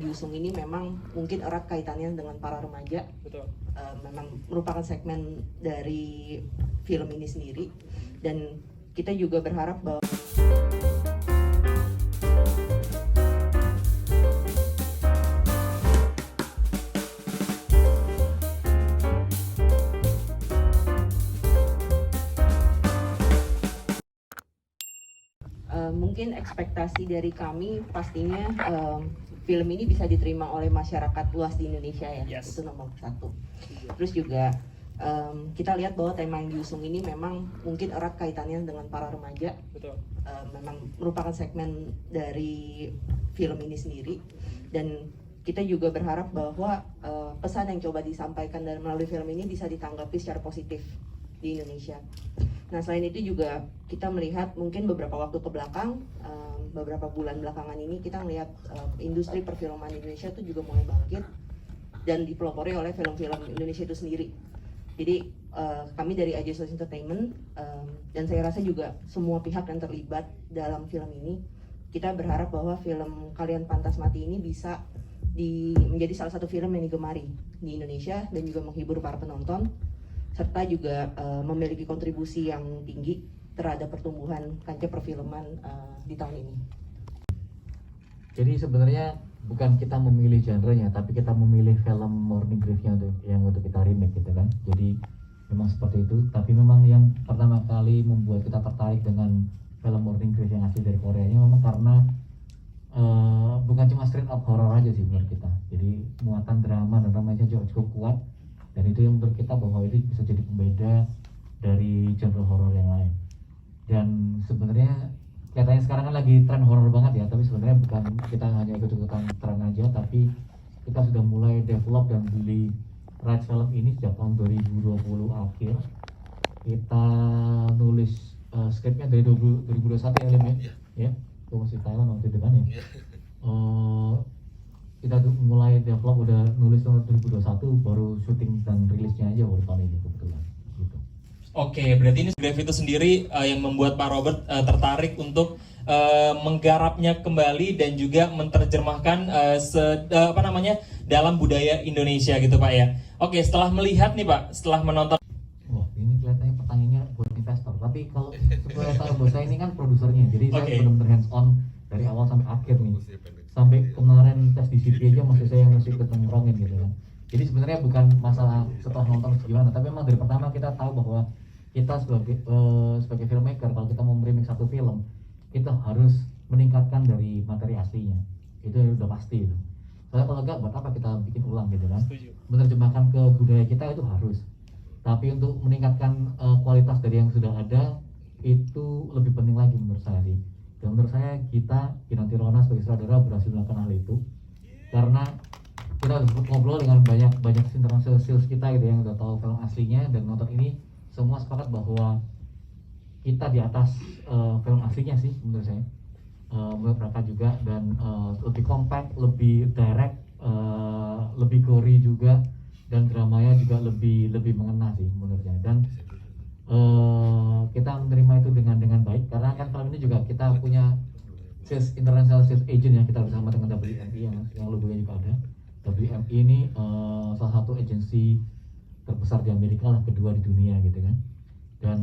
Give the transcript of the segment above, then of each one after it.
Diusung ini memang mungkin erat kaitannya dengan para remaja. Betul. Memang merupakan segmen dari film ini sendiri, dan kita juga berharap bahwa mungkin ekspektasi dari kami pastinya film ini bisa diterima oleh masyarakat luas di Indonesia ya. Yes. Itu nomor satu. Terus juga kita lihat bahwa tema yang diusung ini memang mungkin erat kaitannya dengan para remaja. Betul. Memang merupakan segmen dari film ini sendiri, dan kita juga berharap bahwa pesan yang coba disampaikan dari melalui film ini bisa ditanggapi secara positif di Indonesia. Nah, selain itu juga kita melihat mungkin beberapa waktu ke belakang, beberapa bulan belakangan ini kita melihat industri perfilman Indonesia itu juga mulai bangkit dan dipelopori oleh film-film Indonesia itu sendiri. Jadi kami dari AJ Social Entertainment dan saya rasa juga semua pihak yang terlibat dalam film ini, kita berharap bahwa film Kalian Pantas Mati ini bisa menjadi salah satu film yang digemari di Indonesia dan juga menghibur para penonton, serta juga memiliki kontribusi yang tinggi terhadap pertumbuhan kancah perfilman di tahun ini. Jadi sebenarnya bukan kita memilih genre-nya, tapi kita memilih film Morning Grief-nya yang untuk kita remake gitu kan. Jadi memang seperti itu, tapi memang yang pertama kali membuat kita tertarik dengan film Morning Grief yang asli dari Koreanya memang karena bukan cuma straight up horror aja sih menurut kita. Jadi muatan drama dan dramanya cukup kuat, dan itu yang menurut kita bahwa itu bisa jadi pembeda dari genre horror yang lain. Dan sebenarnya kelihatannya sekarang kan lagi tren horror banget ya, tapi sebenarnya bukan kita hanya ikut-ikutan tren aja, tapi kita sudah mulai develop dan beli rights film ini sejak tahun 2020 akhir. Kita nulis skripnya dari 2021 ya, Lim ya? Ya, itu masih Taiwan waktu itu kan ya. Kita mulai develop, udah nulis tahun 2021, baru syuting dan rilisnya aja baru tahun ini kebetulan gitu. Oke, berarti ini Grave itu sendiri yang membuat Pak Robert tertarik untuk menggarapnya kembali dan juga menerjemahkan dalam budaya Indonesia gitu Pak ya. Oke, setelah melihat nih Pak, setelah menonton. Wah, ini kelihatannya pertanyaannya buat investor. Tapi kalau supaya tahu bahwa saya ini kan produsernya, jadi saya benar-benar hands on dari awal sampai akhir nih. Sampai kemarin tes di CP aja saya masih ikut nongkrongin gitu kan. Jadi sebenarnya bukan masalah setelah nonton gimana, tapi memang dari pertama kita tahu bahwa kita sebagai filmmaker, kalau kita mau remake satu film, kita harus meningkatkan dari materi aslinya. Itu udah pasti itu. Soalnya kalau enggak, buat apa kita bikin ulang gitu kan? Menerjemahkan ke budaya kita itu harus. Tapi untuk meningkatkan kualitas dari yang sudah ada, itu lebih penting lagi menurut saya sih. Dan menurut saya kita, Kinanti Rona sebagai sutradara berhasil melakukan hal itu. Karena kita harus ngobrol dengan banyak international sales kita gitu yang udah tahu film aslinya, dan nonton ini semua sepakat bahwa kita di atas film aslinya sih menurut saya, menurut mereka juga, dan lebih compact, lebih direct, lebih gory juga, dan dramanya juga lebih mengena sih menurut saya. Dan kita menerima itu dengan baik, karena kan film ini juga kita punya international sales agent ya, kita bersama dengan WME yang logonya juga ada. WME ini salah satu agensi terbesar di Amerika lah, kedua di dunia gitu kan. Dan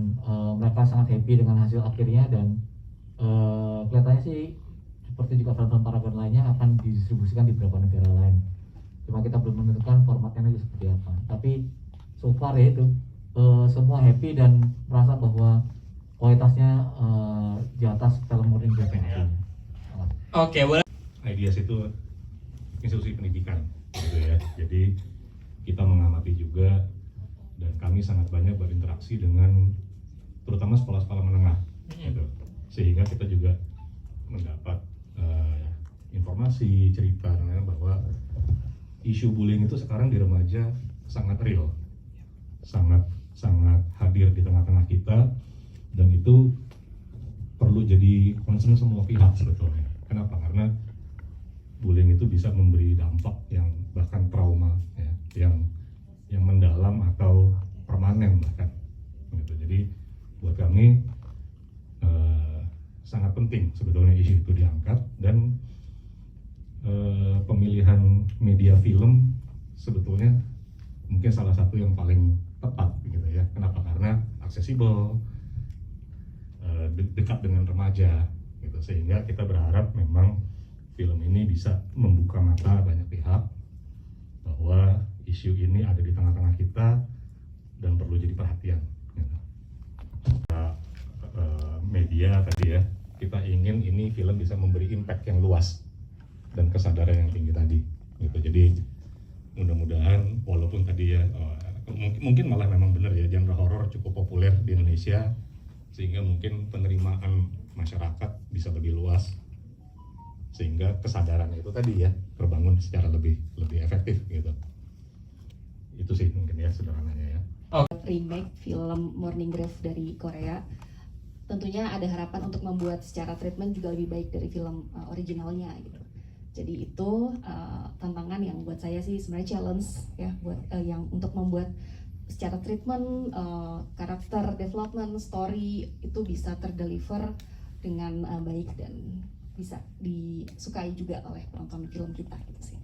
mereka sangat happy dengan hasil akhirnya, dan kelihatannya sih seperti juga film-film Paragon lainnya akan didistribusikan di beberapa negara lain. Cuma kita belum menentukan formatnya nanti seperti apa. Tapi so far ya itu semua happy dan merasa bahwa kualitasnya di atas film Morning Grief yang aslinya. Oke, boleh. IDIAS itu institusi pendidikan gitu ya. Jadi kita mengamati juga, dan kami sangat banyak berinteraksi dengan terutama sekolah-sekolah menengah gitu. Sehingga kita juga mendapat informasi, cerita bahwa isu bullying itu sekarang di remaja sangat real, sangat hadir di tengah-tengah kita, dan itu perlu jadi concern semua pihak sebetulnya. Kenapa? Karena bullying itu bisa memberi dampak yang bahkan trauma ya, yang mendalam atau permanen bahkan gitu. Jadi buat kami sangat penting sebetulnya isu itu diangkat, dan pemilihan media film sebetulnya mungkin salah satu yang paling tepat gitu ya. Kenapa? Karena aksesibel, dekat dengan remaja gitu, sehingga kita berharap memang film ini bisa membuka mata banyak pihak bahwa isu ini ada di tengah-tengah kita dan perlu jadi perhatian gitu. Media tadi ya, kita ingin ini film bisa memberi impact yang luas dan kesadaran yang tinggi tadi gitu. Jadi mudah-mudahan walaupun tadi ya mungkin malah memang benar ya, genre horor cukup populer di Indonesia sehingga mungkin penerimaan masyarakat bisa lebih luas, sehingga kesadaran itu tadi ya terbangun secara lebih efektif gitu. Itu sih mungkin ya sederhananya ya. Remake film Morning Grave dari Korea, tentunya ada harapan untuk membuat secara treatment juga lebih baik dari film originalnya gitu. Jadi itu tantangan yang buat saya sih sebenarnya challenge ya, buat yang untuk membuat secara treatment, karakter development, story itu bisa terdeliver dengan baik dan bisa disukai juga oleh penonton film kita gitu sih.